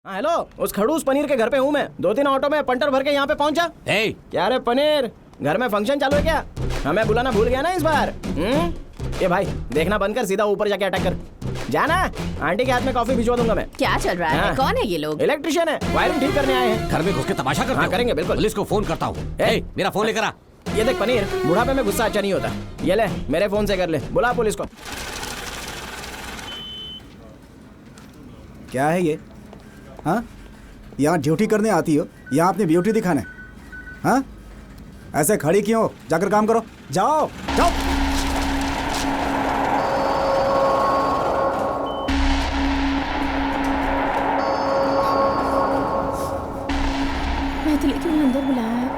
हाँ हेलो, उस खड़ूस पनीर के घर पे हूँ मैं। 2-3 ऑटो में पंटर भर के यहाँ पे पहुँचा। hey! क्या रे पनीर, घर में फंक्शन चालू है क्या? हमें बुलाना भूल गया ना इस बार? ये भाई देखना बंद कर, सीधा ऊपर जाके अटैक कर। जाना, आंटी के हाथ में कॉफी भिजवा दूंगा मैं। क्या चल रहा है? हाँ। कौन है ये लोग? इलेक्ट्रिशियन है, वायरिंग ठीक करने आए हैं। घर में घुस के तमाशा करते हाँ, हो? करेंगे बिल्कुल। पुलिस को फोन करता हूँ। hey, मेरा फोन लेकर आ। ये देख पनीर, बुढ़ापे में गुस्सा अच्छा नहीं होता। ये ले, मेरे फोन से कर ले, बुला पुलिस को। क्या है ये? हाँ, यहाँ ड्यूटी करने आती हो, यहाँ अपनी ब्यूटी दिखाने? हाँ, ऐसे खड़ी क्यों हो? जाकर काम करो, जाओ जाओ। मैथिली क्यों अंदर बुलाया है?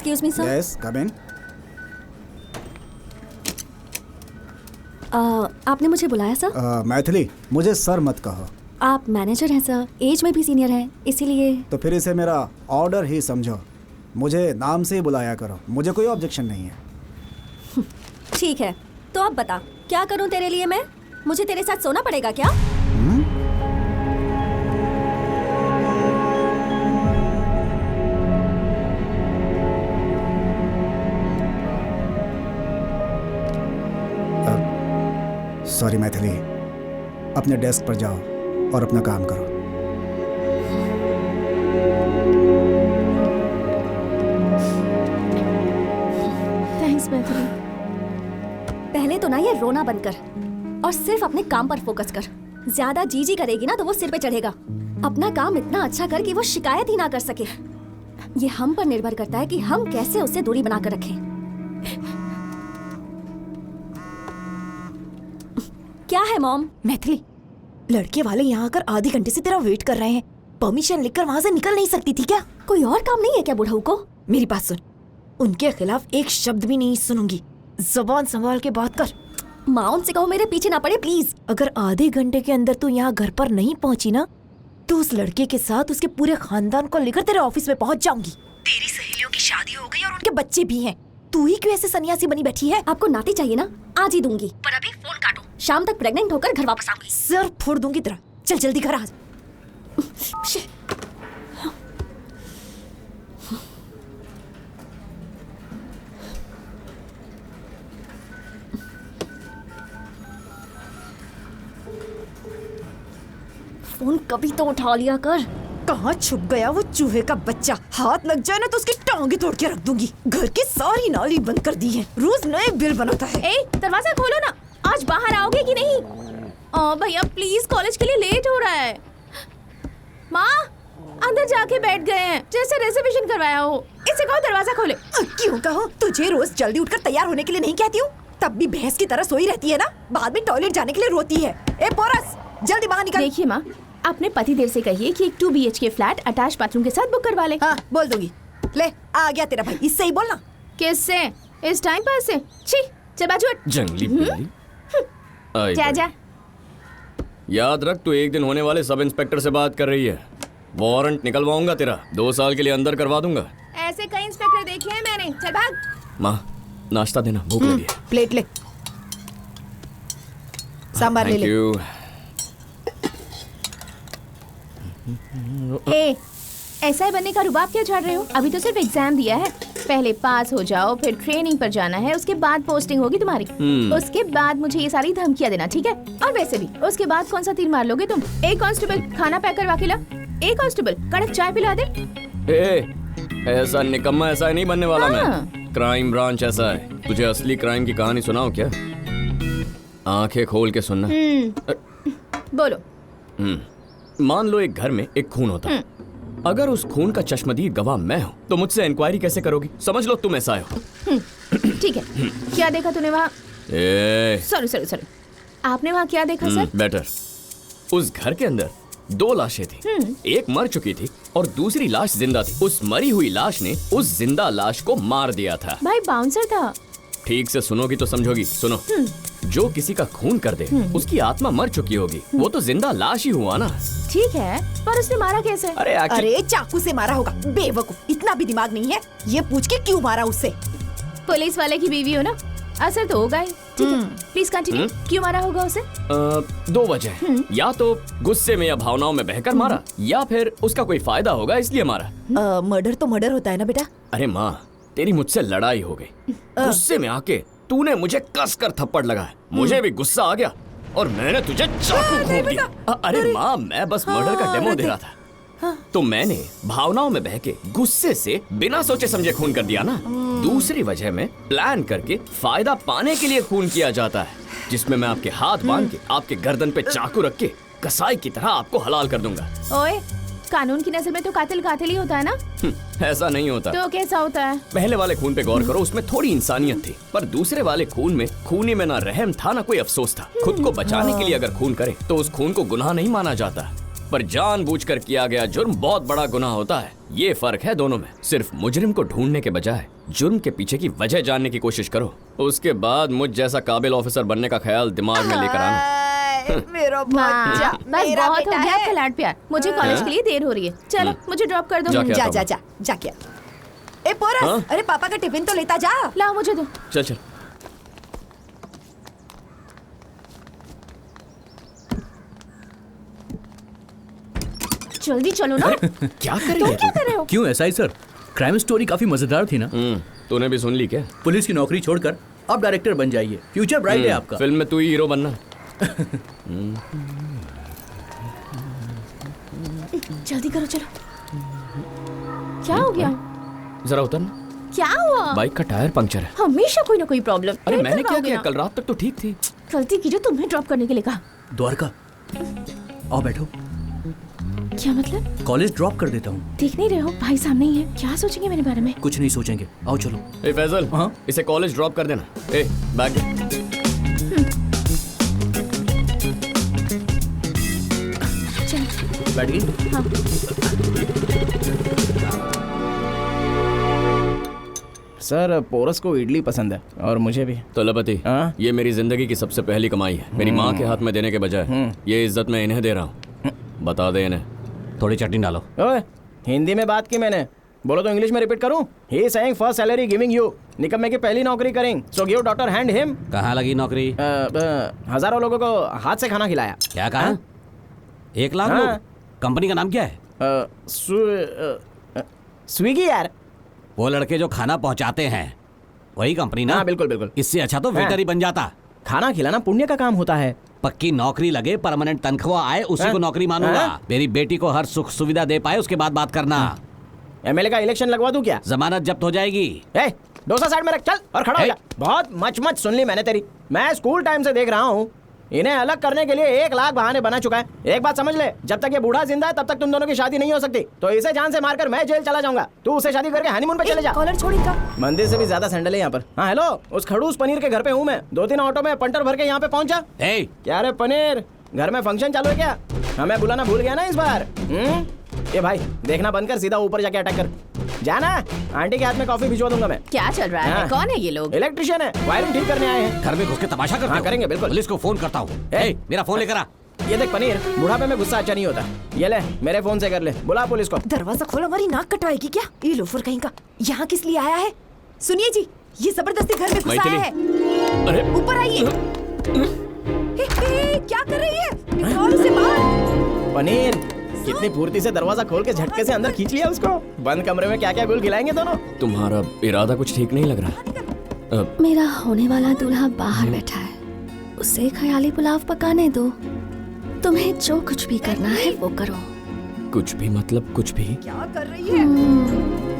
Excuse me sir. यस, कम इन। आपने मुझे बुलाया सर? मैथिली, मुझे सर मत कहो। आप मैनेजर हैं सर, एज में भी सीनियर हैं, इसीलिए। तो फिर इसे मेरा ऑर्डर ही समझो, मुझे नाम से ही बुलाया करो, मुझे कोई ऑब्जेक्शन नहीं है। ठीक है, तो अब बता, क्या करूं तेरे लिए मैं? मुझे तेरे साथ सोना पड़ेगा क्या? सॉरी मैथिली, अपने डेस्क पर जाओ और अपना काम करो। थैंक्स मैथिली। पहले तो ना ये रोना बंद कर और सिर्फ अपने काम पर फोकस कर। ज्यादा जी करेगी ना तो वो सिर पे चढ़ेगा। अपना काम इतना अच्छा कर कि वो शिकायत ही ना कर सके। ये हम पर निर्भर करता है कि हम कैसे उससे दूरी बनाकर रखें। क्या है मॉम? मैथिली, लड़के वाले यहाँ आकर आधे घंटे से तेरा वेट कर रहे हैं। परमिशन लेकर वहाँ से निकल नहीं सकती थी क्या? कोई और काम नहीं है क्या बुढ़ऊ को? मेरी बात सुन, उनके खिलाफ एक शब्द भी नहीं सुनूंगी। जबान संभाल के बात कर। माँ, उनसे कहो मेरे पीछे ना पड़े प्लीज। अगर आधे घंटे के अंदर तू यहाँ घर पर नहीं पहुँची ना, तो उस लड़के के साथ उसके पूरे खानदान को लेकर तेरे ऑफिस में पहुँच जाऊंगी। तेरी सहेलियों की शादी हो गई और उनके बच्चे भी हैं। तू ही क्यों ऐसे सन्यासी बनी बैठी है? आपको नाती चाहिए ना, आज ही दूंगी। पर अभी फोन काटो, शाम तक प्रेग्नेंट होकर घर वापस आऊंगी। सर फोड़ दूंगी तेरा। चल जल्दी घर आ। फोन कभी तो उठा लिया कर। कहाँ छुप गया वो चूहे का बच्चा? हाथ लग जाए ना तो उसकी टांगे तोड़ के रख दूंगी। घर की सारी नाली बंद कर दी है, रोज नए बिल बनाता है। ए, दरवाजा खोलो ना, आज बाहर आओगे कि नहीं? भैया प्लीज, कॉलेज के लिए लेट हो रहा है। माँ अंदर जाके बैठ गए हैं, जैसे रिजर्वेशन करवाया हो। इसे कहो दरवाजा खोले। क्यों कहो? तुझे रोज जल्दी उठकर तैयार होने के लिए नहीं कहती हूँ? तब भी भैंस की तरह सोई रहती है ना, बाद में टॉयलेट जाने के लिए रोती है। ए पोरस, जल्दी बाहर निकल। देखिए माँ, अपने पति देव से कहिए कि एक 2 BHK फ्लैट अटैच बाथरूम के साथ बुक करवा ले। हाँ बोल दूंगी। ले आ गया तेरा भाई, इससे ही बोलना। किससे? इस टाइम पास से? छी, चल बाजू हट। जंगली बिल्ली। आई जा भाई। जा। याद रख, तू एक दिन होने वाले सब इंस्पेक्टर से बात कर रही है। वारंट निकलवाऊंगा तेरा, 2 साल के लिए अंदर करवा दूंगा। ऐसे कई इंस्पेक्टर देखे हैं मैंने। चल भाग। माँ नाश्ता देना, भूख लगी है। प्लेट ले, सांभर ले थैंक ले। यू। ए, ऐसा बनने का रुबाब क्यों झाड़ रहे हो? अभी तो सिर्फ एग्जाम दिया है। पहले पास हो जाओ, फिर ट्रेनिंग पर जाना है, उसके बाद पोस्टिंग होगी तुम्हारी। उसके बाद मुझे ये सारी धमकियां देना, ठीक है? और वैसे भी उसके बाद कौन सा तीर मार लोगे तुम? एक कांस्टेबल खाना पैक करवा के ला। एक कांस्टेबल कड़क चाय पिला दे। ए, ऐसा निकम्मा ऐसा नहीं बनने वाला हाँ। मैं। क्राइम ब्रांच ऐसा है। तुझे असली क्राइम की कहानी सुनाऊं क्या? आंखें खोल के सुनना। बोलो। मान लो एक घर में एक खून होता है। अगर उस खून का चश्मदीद गवाह मैं हूँ तो मुझसे इंक्वायरी कैसे करोगी? समझ लो तुम ऐसा हो। ठीक है, क्या देखा तूने वहाँ? सॉरी, आपने वहाँ क्या देखा सर? बेटर, उस घर के अंदर 2 लाशें थी। एक मर चुकी थी और दूसरी लाश जिंदा थी। उस मरी हुई लाश ने उस जिंदा लाश को मार दिया था। भाई बाउंसर था। ठीक से सुनोगी तो समझोगी। सुनो, जो किसी का खून कर दे उसकी आत्मा मर चुकी होगी, वो तो जिंदा लाश ही हुआ ना। ठीक है, पर उसने मारा कैसे? अरे अरे चाकू से मारा होगा, बेवकूफ, इतना भी दिमाग नहीं है। ये पूछ के क्यों मारा उससे? पुलिस वाले की बीवी हो ना, असर तो होगा ही। ठीक है, प्लीज कंटिन्यू। क्यों मारा होगा उसे? दो वजह, या तो गुस्से में या भावनाओं में बहकर मारा, या फिर उसका कोई फायदा होगा इसलिए मारा। मर्डर तो मर्डर होता है ना बेटा। अरे माँ, तेरी मुझसे लड़ाई हो गई, गुस्से में आके तूने मुझे कस कर थप्पड़ लगाया, मुझे भी गुस्सा आ गया और मैंने तुझे चाकू घोंप दिया। अरे माँ, मैं बस मर्डर का डेमो दे रहा था, तो मैंने भावनाओं में बह के गुस्से से बिना सोचे समझे खून कर दिया ना। दूसरी वजह में प्लान करके फायदा पाने के लिए खून किया जाता है, जिसमें मैं आपके हाथ बांध के आपके गर्दन पे चाकू रख के कसाई की तरह आपको हलाल कर दूंगा। ओए, कानून की नजर में तो कातिल कातिल ही होता है ना? ऐसा नहीं होता। तो कैसा होता है? पहले वाले खून पे गौर करो, उसमें थोड़ी इंसानियत थी, पर दूसरे वाले खून में खूनी में ना रहम था ना कोई अफसोस था। खुद को बचाने के लिए अगर खून करे तो उस खून को गुनाह नहीं माना जाता, पर जानबूझकर किया गया जुर्म बहुत बड़ा गुनाह होता है। ये फर्क है दोनों में। सिर्फ मुजरिम को ढूंढने के बजाय जुर्म के पीछे की वजह जानने की कोशिश करो, उसके बाद मुझ जैसा काबिल ऑफिसर बनने का ख्याल दिमाग में लेकर आना। मेरा बच्चा, हाँ, बस मेरा बहुत हो बेटा गया है। आपका लाड प्यार। मुझे कॉलेज के लिए देर हो रही है, चलो मुझे ड्रॉप कर दो। जाके जा आता जा हूँ। जा जा क्या? ए पोरस, हाँ? अरे पापा का टिफिन तो लेता जा। लाओ मुझे दो। चल चल। जल्दी चलो ना। क्या कर रही तुम है क्या तू? कर रहे हो? क्यों ऐसा ही सर? क्राइम स्टोरी काफी मजेदार थी ना। तूने भी सुन ली क्या? पुलिस की नौकरी छोड़कर आप डायरेक्टर बन जाइए, फ्यूचर ब्राइट है आपका। फिल्म में तू ही हीरो बनना। जल्दी करो, चलो। क्या हो गया? जरा उतर ना, क्या हुआ? बाइक का टायर पंक्चर है। हमेशा कोई ना कोई प्रॉब्लम। अरे ठीक मैंने क्या करवाओगे किया? ना? कल रात तक तो ठीक थी। गलती की जो तुम्हें ड्रॉप करने के लिए कहा। द्वारका, आओ बैठो, क्या मतलब? कॉलेज ड्रॉप कर देता हूँ। देख नहीं रहे हो भाई सामने ही है, क्या सोचेंगे मेरे बारे में? कुछ नहीं सोचेंगे, आओ चलो। ए फैजल, हाँ? इसे कॉलेज ड्रॉप कर देना। ए बैग दे। चलो। बैठ गई? हाँ। सर, पोरस को इडली पसंद है और मुझे भी। तलपति, हाँ? ये मेरी जिंदगी की सबसे पहली कमाई है। मेरी माँ के हाथ में देने के बजाय ये इज्जत मैं इन्हें दे रहा हूँ। बता दे इन्हें। थोड़ी चटनी डालो। ओए, हिंदी में बात की मैंने, बोलो तो इंग्लिश में रिपीट करूं? He saying first salary giving you, निकम्मे की पहली नौकरी करेंगे, so give daughter hand him. कहाँ लगी नौकरी? हजारों लोगों को हाथ से खाना खिलाया। क्या कहा? हाँ? 1 लाख हाँ। लोग? कंपनी का नाम क्या है? स्विगी यार। वो लड़के जो खाना पहुंचाते हैं वही कंपनी ना? हाँ, बिल्कुल बिल्कुल। इससे अच्छा तो वेटर ही बन जाता। खाना खिलाना पुण्य का काम होता है। पक्की नौकरी लगे, परमानेंट तनख्वाह आए, उसी हाँ? को नौकरी मानूंगा। हाँ? मेरी बेटी को हर सुख सुविधा दे पाए उसके बाद बात करना। एमएलए का इलेक्शन लगवा दूं क्या? जमानत जब्त हो जाएगी। ए, डोसा साइड में रख, चल और खड़ा हो ए! जा। बहुत मच सुन ली मैंने तेरी। मैं स्कूल टाइम से देख रहा हूँ, इन्हें अलग करने के लिए 1 लाख बहाने बना चुका है। एक बात समझ ले, जब तक ये बूढ़ा जिंदा है तब तक तुम दोनों की शादी नहीं हो सकती। तो इसे जान से मारकर मैं जेल चला जाऊंगा, तू उसे शादी करके हनीमून पे चले जा। कॉलर छोड़ इनका। मंदिर से भी ज्यादा सैंडल है यहाँ पर। हाँ हेलो, उस खड़ूस पनीर के घर पे हूँ मैं। 2-3 ऑटो में पंटर भर के यहाँ पे पहुंचा। ए, क्या रे पनीर, घर में फंक्शन चालू है क्या? हमें बुलाना भूल गया ना इस बार? ये भाई, देखना बंद कर, सीधा ऊपर जाके अटैक कर। जाना, आंटी के हाथ में कॉफी भिजवा दूंगा मैं। क्या चल रहा है? हाँ। कौन है ये लोग? इलेक्ट्रिशियन है, वायरिंग ठीक करने आए हैं। घर में घुस के तमाशा करते हाँ, हो? करेंगे, बिल्कुल। पुलिस को फोन करता हूँ। ए! मेरा फोन लेकर आ। ये देख पनीर, बुढ़ापे में गुस्सा अच्छा नहीं होता। ये ले, मेरे फोन से कर ले, बुला पुलिस को। दरवाजा खोल, हमारी नाक कटवाएगी क्या? ये लोफर कहीं का यहाँ किस लिए आया है? सुनिए जी, ये जबरदस्ती घर में घुस आया है। अरे ऊपर आइए। क्या कर रही है? निकाल उसे बाहर। पनीर, कितनी फुर्ती से दरवाजा खोल के झटके से अंदर खींच लिया उसको। बंद कमरे में क्या क्या गुल खिलाएंगे दोनों। तुम्हारा इरादा कुछ ठीक नहीं लग रहा। मेरा होने वाला दूल्हा बाहर बैठा है, उसे ख्याली पुलाव पकाने दो। तुम्हें जो कुछ भी करना है वो करो। कुछ भी मतलब कुछ भी? क्या कर रही है?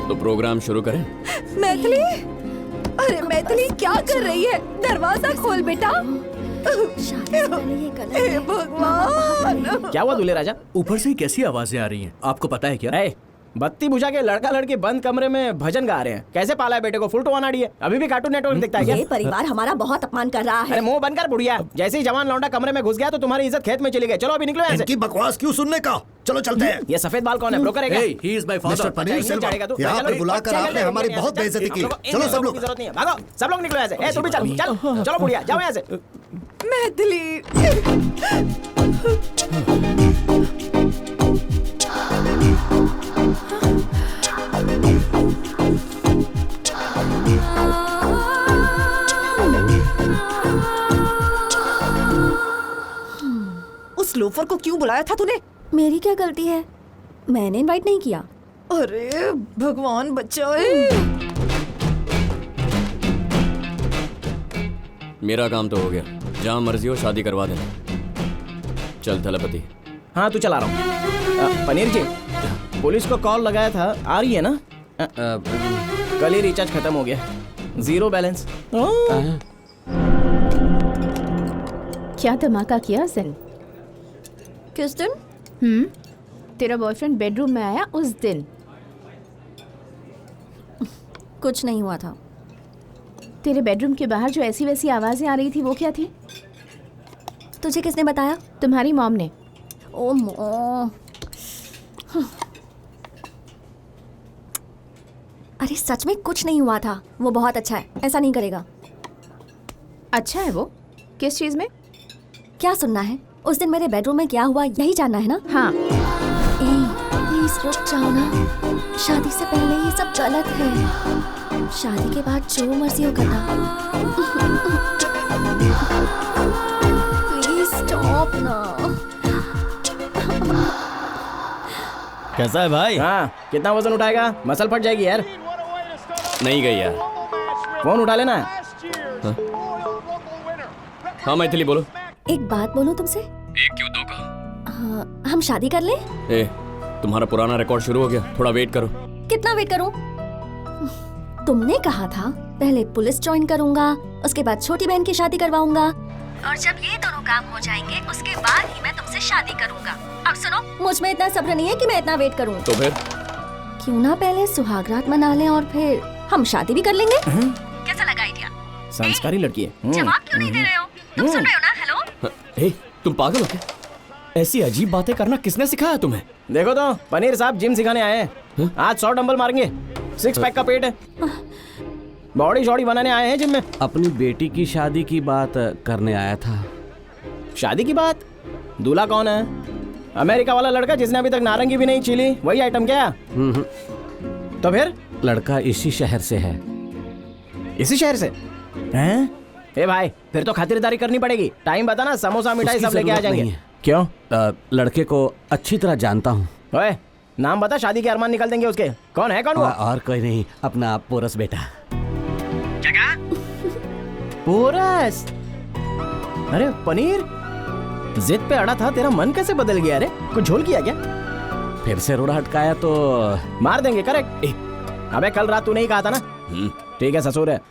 तो प्रोग्राम शुरू करें? मैथिली, अरे मैथिली क्या कर रही है? दरवाजा खोल बेटा। शादी से पहले ये गलत हे है। भगवान। क्या हुआ दूल्हे राजा? ऊपर से ही कैसी आवाजें आ रही हैं? आपको पता है क्या? ए, बत्ती बुझा के लड़का लड़की बंद कमरे में भजन गा रहे हैं। कैसे पाला है बेटे को? फुल टू अनाड़ी है, अभी भी कार्टून नेटवर्क दिखता है क्या? ये परिवार हमारा बहुत अपमान कर रहा अरे है। मुंह बंद कर बुढ़िया। जैसे ही जवान लौंडा कमरे में घुस गया तो तुम्हारी इज्जत खेत में चली गई। चलो अभी निकलो यहाँ से। इनकी बकवास क्यों सुनने का? चलो चलते हैं। ये सफेद बाल कौन है? ब्रोकर है क्या? Hey, he is my father. Mister paneer अच्छा, सेल्वा, चलेगा तू? यहाँ चलो, पर बुलाकर चल, आपने चल, हमारी चल, बहुत चल, बेइज्जती की। इन चलो लोगों सब लोग। की जरूरत नहीं है। भागो, सब लोग निकलो यहाँ से। ए, तू भी चल, चल, चलो बुढ़िया, जाओ यहाँ से। मैथिली। उस लोफर को क्यों बुलाया था तूने? मेरी क्या गलती है? मैंने इनवाइट नहीं किया। अरे भगवान बचाए। मेरा काम तो हो गया, जहाँ मर्जी हो शादी करवा देना। चल थलपति। हाँ तू चला रहा हूँ। पनीर जी, पुलिस को कॉल लगाया था, आ रही है ना? कल ही रिचार्ज खत्म हो गया, 0 बैलेंस। क्या धमाका किया उस दिन? किस दिन? तेरा बॉयफ्रेंड बेडरूम में आया उस दिन। कुछ नहीं हुआ था। तेरे बेडरूम के बाहर जो ऐसी वैसी आवाजें आ रही थी वो क्या थी? तुझे किसने बताया? तुम्हारी मॉम ने। ओ मो। अरे सच में कुछ नहीं हुआ था। वो बहुत अच्छा है, ऐसा नहीं करेगा। अच्छा है वो? किस चीज में? क्या सुनना है? उस दिन मेरे बेडरूम में क्या हुआ यही जानना है ना? हाँ। प्लीज रुक जाओ ना। शादी से पहले ये सब गलत है। शादी के बाद जो मर्जी हो करना। प्लीज स्टॉप ना। कैसा है भाई? हाँ, कितना वजन उठाएगा? मसल फट जाएगी यार। नहीं गई यार। फोन उठा लेना। हाँ मैथिली बोलो। एक बात बोलूं तुमसे? एक क्यों दो का? हाँ, हम शादी कर लें? ए, तुम्हारा पुराना रिकॉर्ड शुरू हो गया, थोड़ा वेट करो। कितना वेट करूं? तुमने कहा था पहले पुलिस ज्वाइन करूंगा, उसके बाद छोटी बहन की शादी करवाऊंगा, और जब ये दोनों काम हो जाएंगे उसके बाद ही मैं तुमसे शादी करूंगा। अब सुनो, मुझ में इतना सब्र नहीं है कि मैं इतना वेट करूं। तो फिर? क्यों ना पहले सुहागरात मना लें और फिर हम शादी भी कर लेंगे। कैसा लगा आइडिया? संस्कारी लड़की है। जवाब क्यों नहीं दे रहे हो? तुम सुन रहे हो ना? हेलो? ए, तुम पागल हो क्या? ऐसी अजीब बातें करना किसने सिखाया तुम्हें? देखो तो पनीर साहब जिम सिखाने आए हैं। आज 100 डंबल मारेंगे। 6 पैक का पेट है। बॉडी शॉडी बनाने आए हैं जिम में। अपनी बेटी की शादी की बात करने आया था। शादी की बात? दूल्हा कौन है? अमेरिका वाला लड़का जिसने अभी तक नारंगी भी नहीं छीली, वही आइटम क्या? तो फिर? लड़का इसी शहर से है। इसी शहर से हैं? ए भाई, फिर तो खातिरदारी करनी पड़ेगी। टाइम बता ना, समोसा मिठाई सब लेके आ जाएंगे। क्यों? लड़के को अच्छी तरह जानता हूँ। ओए, नाम बता, शादी के अरमान निकल देंगे उसके। कौन है? कौन वो? और कोई नहीं, अपना पोरस बेटा। पोरस? अरे पनीर, जिद पे अड़ा था, तेरा मन कैसे बदल गया? रे कुछ झोल किया क्या? फिर से रोड़ा हटकाया तो मार देंगे। करेक्ट। अबे कल रात तू नहीं कहा था ना? ठीक है ससुर है।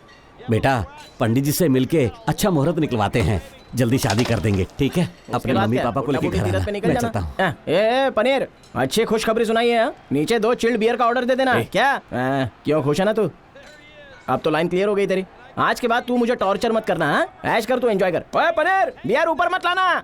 बेटा, पंडित जी से मिलके अच्छा मुहूर्त निकलवाते हैं, जल्दी शादी कर देंगे, ठीक है? अपने मम्मी पापा को लेके घर आना, मैं चलता हूँ। ए पनीर, अच्छी खुशखबरी सुनाई है। नीचे 2 चिल्ड बियर का ऑर्डर दे देना। क्या? क्यों खुश है ना तू? अब तो लाइन क्लियर हो गई तेरी। आज के बाद तू मुझे टॉर्चर मत करना। ऐश कर, तू एंजॉय कर। ओए पनीर, बियर ऊपर मत लाना।